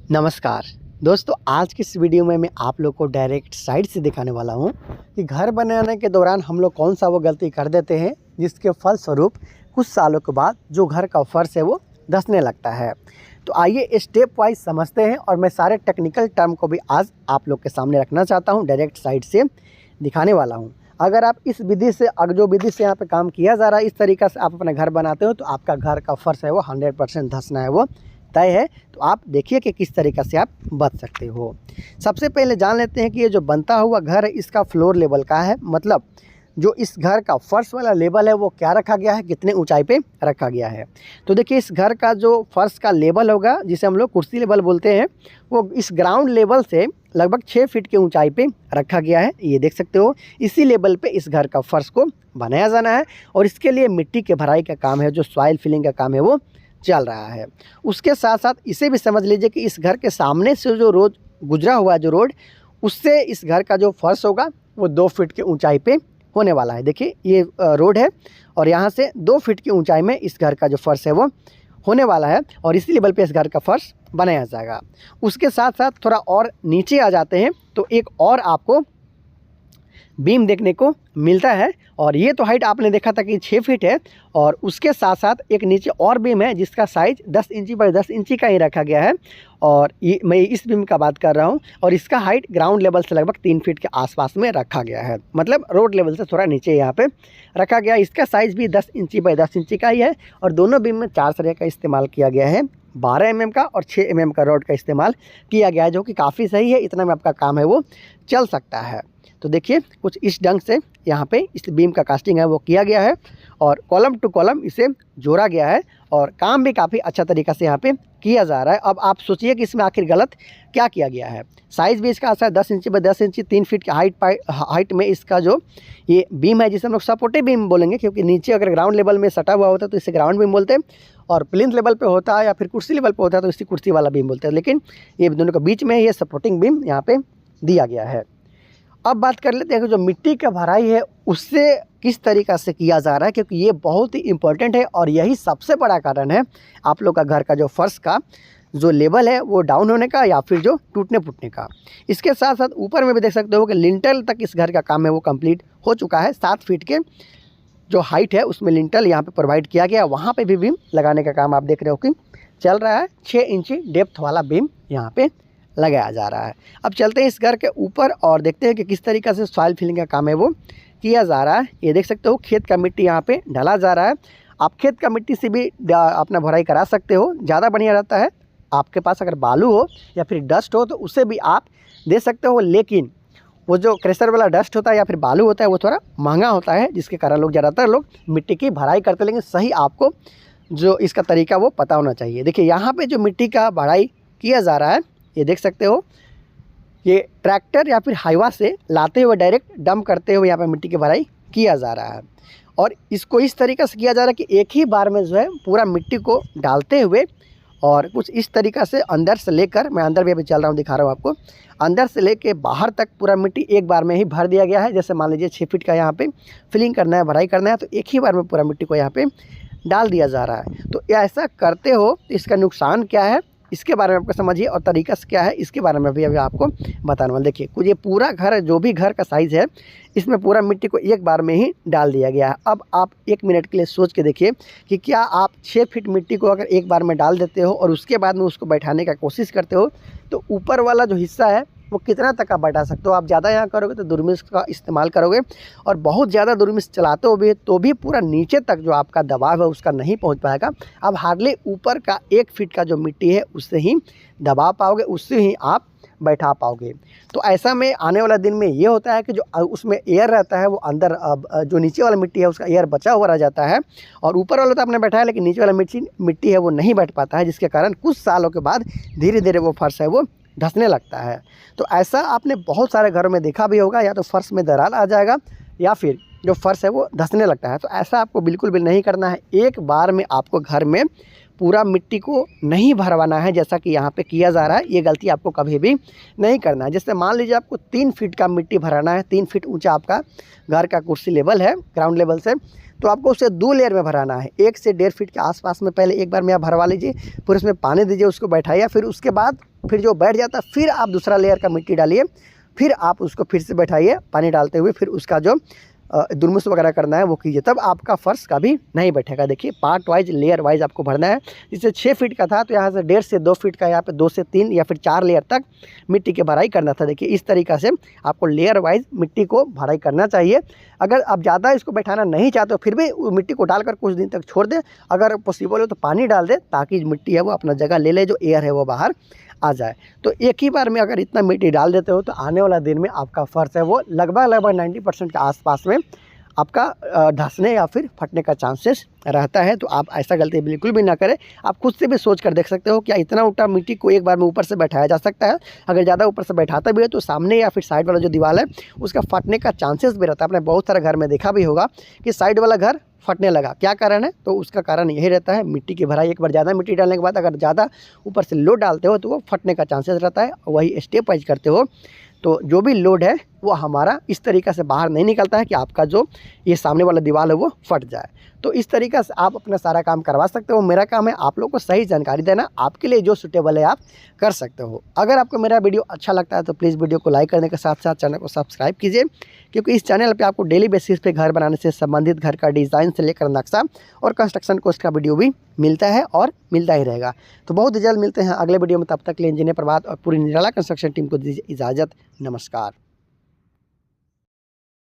नमस्कार दोस्तों, आज की इस वीडियो में मैं आप लोग को डायरेक्ट साइड से दिखाने वाला हूं कि घर बनाने के दौरान हम लोग कौन सा वो गलती कर देते हैं जिसके फलस्वरूप कुछ सालों के बाद जो घर का फर्श है वो धंसने लगता है। तो आइए स्टेप वाइज समझते हैं और मैं सारे टेक्निकल टर्म को भी आज आप लोग के सामने रखना चाहता हूँ, डायरेक्ट साइड से दिखाने वाला हूँ। अगर आप इस विधि से जो विधि से यहाँ पे काम किया जा रहा है, इस तरीक़ा से आप अपना घर बनाते हो तो आपका घर का फर्श है वो 100% धंसना है वो तय है। तो आप देखिए कि किस तरीक़ा से आप बच सकते हो। सबसे पहले जान लेते हैं कि ये जो बनता हुआ घर है इसका फ्लोर लेवल का है, मतलब जो इस घर का फर्श वाला लेवल है वो क्या रखा गया है, कितने ऊंचाई पे रखा गया है। तो देखिए इस घर का जो फर्श का लेवल होगा, जिसे हम लोग कुर्सी लेवल बोलते हैं, वो इस ग्राउंड लेवल से लगभग 6 फीट की ऊंचाई पे रखा गया है। ये देख सकते हो, इसी लेवल पे इस घर का फर्श को बनाया जाना है और इसके लिए मिट्टी के भराई का काम है, जो सॉइल फिलिंग का काम है वो चल रहा है। उसके साथ साथ इसे भी समझ लीजिए कि इस घर के सामने से जो रोड गुजरा हुआ जो रोड, उससे इस घर का जो फर्श होगा वो 2 फीट की ऊंचाई पे होने वाला है। देखिए ये रोड है और यहाँ से 2 फीट की ऊंचाई में इस घर का जो फर्श है वो होने वाला है और इसी लेवल पे इस घर का फर्श बनाया जाएगा। उसके साथ साथ थोड़ा और नीचे आ जाते हैं तो एक और आपको बीम देखने को मिलता है और ये तो हाइट आपने देखा था कि 6 फीट है और उसके साथ साथ एक नीचे और बीम है जिसका साइज 10 इंची बाय 10 इंची का ही रखा गया है और ये मैं इस बीम का बात कर रहा हूँ और इसका हाइट ग्राउंड लेवल से लगभग 3 फीट के आसपास में रखा गया है, मतलब रोड लेवल से थोड़ा नीचे यहाँ पे रखा गया है। इसका साइज़ भी 10 इंची बाय 10 इंची का ही है और दोनों बीम में 4 सरिया का इस्तेमाल किया गया है। 12 mm का और 6 mm का रॉड का इस्तेमाल किया गया है, जो कि काफ़ी सही है। इतना में आपका काम है वो चल सकता है। तो देखिए कुछ इस ढंग से यहाँ पे इस बीम का कास्टिंग है वो किया गया है और कॉलम टू कॉलम इसे जोड़ा गया है और काम भी काफ़ी अच्छा तरीक़ा से यहाँ पे किया जा रहा है। अब आप सोचिए कि इसमें आखिर गलत क्या किया गया है। साइज़ भी इसका आता है 10 इंची बाय 10 इंची, 3 फीट की हाइट में इसका जो ये बीम है, जिसे हम लोग सपोर्टिव बीम बोलेंगे, क्योंकि नीचे अगर ग्राउंड लेवल में सटा हुआ होता है तो इसे ग्राउंड बीम बोलते हैं और प्लिंथ लेवल पे होता है या फिर कुर्सी लेवल पे होता है तो इसी कुर्सी वाला बीम बोलते हैं, लेकिन ये दोनों के बीच में ये सपोर्टिंग बीम यहाँ पे दिया गया है। अब बात कर लेते हैं कि जो मिट्टी का भराई है उससे किस तरीक़ा से किया जा रहा है, क्योंकि ये बहुत ही इम्पोर्टेंट है और यही सबसे बड़ा कारण है आप लोग का घर का जो फर्श का जो लेवल है वो डाउन होने का या फिर जो टूटने फूटने का। इसके साथ साथ ऊपर में भी देख सकते हो कि लिंटल तक इस घर का काम है वो कंप्लीट हो चुका है। 7 फीट के जो हाइट है उसमें लिंटल यहाँ पे प्रोवाइड किया गया, वहाँ पे भी बीम लगाने का काम आप देख रहे हो कि चल रहा है। 6 इंची डेप्थ वाला बीम यहाँ पे लगाया जा रहा है। अब चलते हैं इस घर के ऊपर और देखते हैं कि किस तरीक़े से सॉइल फिलिंग का काम है वो किया जा रहा है। ये देख सकते हो खेत का मिट्टी यहाँ पे डाला जा रहा है। आप खेत का मिट्टी से भी अपना भराई करा सकते हो, ज़्यादा बढ़िया रहता है। आपके पास अगर बालू हो या फिर डस्ट हो तो उसे भी आप दे सकते हो, लेकिन वो जो क्रेशर वाला डस्ट होता है या फिर बालू होता है वो थोड़ा महंगा होता है, जिसके कारण लोग ज़्यादातर लोग मिट्टी की भराई करते हैं। लेकिन सही आपको जो इसका तरीका वो पता होना चाहिए। देखिए यहाँ पे जो मिट्टी का भराई किया जा रहा है, ये देख सकते हो, ये ट्रैक्टर या फिर हाईवा से लाते हुए डायरेक्ट डंप करते हुए यहाँ पे मिट्टी की भराई किया जा रहा है और इसको इस तरीक़े से किया जा रहा है कि एक ही बार में जो है पूरा मिट्टी को डालते हुए और कुछ इस तरीक़ा से अंदर से लेकर, मैं अंदर भी अभी चल रहा हूँ दिखा रहा हूँ आपको, अंदर से लेके बाहर तक पूरा मिट्टी एक बार में ही भर दिया गया है। जैसे मान लीजिए 6 फीट का यहाँ पे फिलिंग करना है, भराई करना है, तो एक ही बार में पूरा मिट्टी को यहाँ पे डाल दिया जा रहा है। तो ऐसा करते हो तो इसका नुकसान क्या है इसके बारे में आपको समझिए और तरीका क्या है इसके बारे में भी अभी आपको बताने वाला। देखिए कुछ ये पूरा घर, जो भी घर का साइज़ है, इसमें पूरा मिट्टी को एक बार में ही डाल दिया गया है। अब आप 1 मिनट के लिए सोच के देखिए कि क्या आप 6 फीट मिट्टी को अगर एक बार में डाल देते हो और उसके बाद में उसको बैठाने का कोशिश करते हो तो ऊपर वाला जो हिस्सा है वो कितना तक आप बैठा सकते हो। आप ज़्यादा यहाँ करोगे तो दूरमिस का इस्तेमाल करोगे और बहुत ज़्यादा दूरमिस चलाते हो भी तो भी पूरा नीचे तक जो आपका दबाव है उसका नहीं पहुँच पाएगा। आप हार्डली ऊपर का 1 फीट का जो मिट्टी है उससे ही दबा पाओगे, उससे ही आप बैठा पाओगे। तो ऐसा में आने वाला दिन में ये होता है कि जो उसमें एयर रहता है वो अंदर, जो नीचे वाला मिट्टी है उसका एयर बचा हुआ रह जाता है और ऊपर वाला तो आपने बैठाया लेकिन नीचे वाला मिट्टी है वो नहीं बैठ पाता है, जिसके कारण कुछ सालों के बाद धीरे धीरे वो फर्श है वो धंसने लगता है। तो ऐसा आपने बहुत सारे घरों में देखा भी होगा, या तो फर्श में दरार आ जाएगा या फिर जो फर्श है वो धंसने लगता है। तो ऐसा आपको बिल्कुल भी नहीं करना है। एक बार में आपको घर में पूरा मिट्टी को नहीं भरवाना है जैसा कि यहाँ पे किया जा रहा है। ये गलती आपको कभी भी नहीं करना है। जैसे मान लीजिए आपको 3 फीट का मिट्टी भराना है, 3 फीट ऊंचा आपका घर का कुर्सी लेवल है ग्राउंड लेवल से, तो आपको उसे 2 लेयर में भराना है। 1 से 1.5 फीट के आसपास में पहले एक बार में आप भरवा लीजिए, फिर उसमें पानी दीजिए, उसको बैठाइए, फिर उसके बाद फिर जो बैठ जाता है फिर आप दूसरा लेयर का मिट्टी डालिए, फिर आप उसको फिर से बैठाइए पानी डालते हुए, फिर उसका जो दुरमुस वगैरह करना है वो कीजिए, तब आपका फ़र्श कभी नहीं बैठेगा। देखिए पार्ट वाइज लेयर वाइज आपको भरना है। जैसे 6 फीट का था तो यहाँ से 1.5 से 2 फीट का, यहाँ पे 2 से 3 या फिर 4 लेयर तक मिट्टी की भराई करना था। देखिए इस तरीक़ा से आपको लेयर वाइज मिट्टी को भराई करना चाहिए। अगर आप ज़्यादा इसको बैठाना नहीं चाहते हो फिर भी मिट्टी को डालकर कुछ दिन तक छोड़ दें, अगर पॉसिबल हो तो पानी डाल दें ताकि मिट्टी है वो अपना जगह ले ले, जो एयर है वो बाहर आ जाए। तो एक ही बार में अगर इतना मिट्टी डाल देते हो तो आने वाला दिन में आपका फ़र्श है वो लगभग 90% के आसपास में आपका धंसने या फिर फटने का चांसेस रहता है। तो आप ऐसा गलती बिल्कुल भी ना करें। आप खुद से भी सोच कर देख सकते हो क्या इतना उल्टा मिट्टी को एक बार में ऊपर से बैठाया जा सकता है। अगर ज़्यादा ऊपर से बैठाता भी है तो सामने या फिर साइड वाला जो दीवार है उसका फटने का चांसेस भी रहता है। आपने बहुत सारे घर में देखा भी होगा कि साइड वाला घर फटने लगा, क्या कारण है? तो उसका कारण यही रहता है मिट्टी की भराई। एक बार ज़्यादा मिट्टी डालने के बाद अगर ज़्यादा ऊपर से लोड डालते हो तो वो फटने का चांसेस रहता है। वही स्टेप वाइज करते हो तो जो भी लोड है वो हमारा इस तरीक़े से बाहर नहीं निकलता है कि आपका जो ये सामने वाला दीवार है वो फट जाए। तो इस तरीक़े से आप अपना सारा काम करवा सकते हो। मेरा काम है आप लोग को सही जानकारी देना, आपके लिए जो सूटेबल है आप कर सकते हो। अगर आपको मेरा वीडियो अच्छा लगता है तो प्लीज़ वीडियो को लाइक करने के साथ साथ चैनल को सब्सक्राइब कीजिए, क्योंकि इस चैनल पे आपको डेली बेसिस पे घर बनाने से संबंधित घर का डिज़ाइन से लेकर नक्शा और कंस्ट्रक्शन कोर्स का वीडियो भी मिलता है और मिलता ही रहेगा। तो बहुत जल्द मिलते हैं अगले वीडियो में, तब तक के लिए इंजीनियर प्रभात और पूरी निराला कंस्ट्रक्शन टीम को दीजिए इजाज़त। नमस्कार।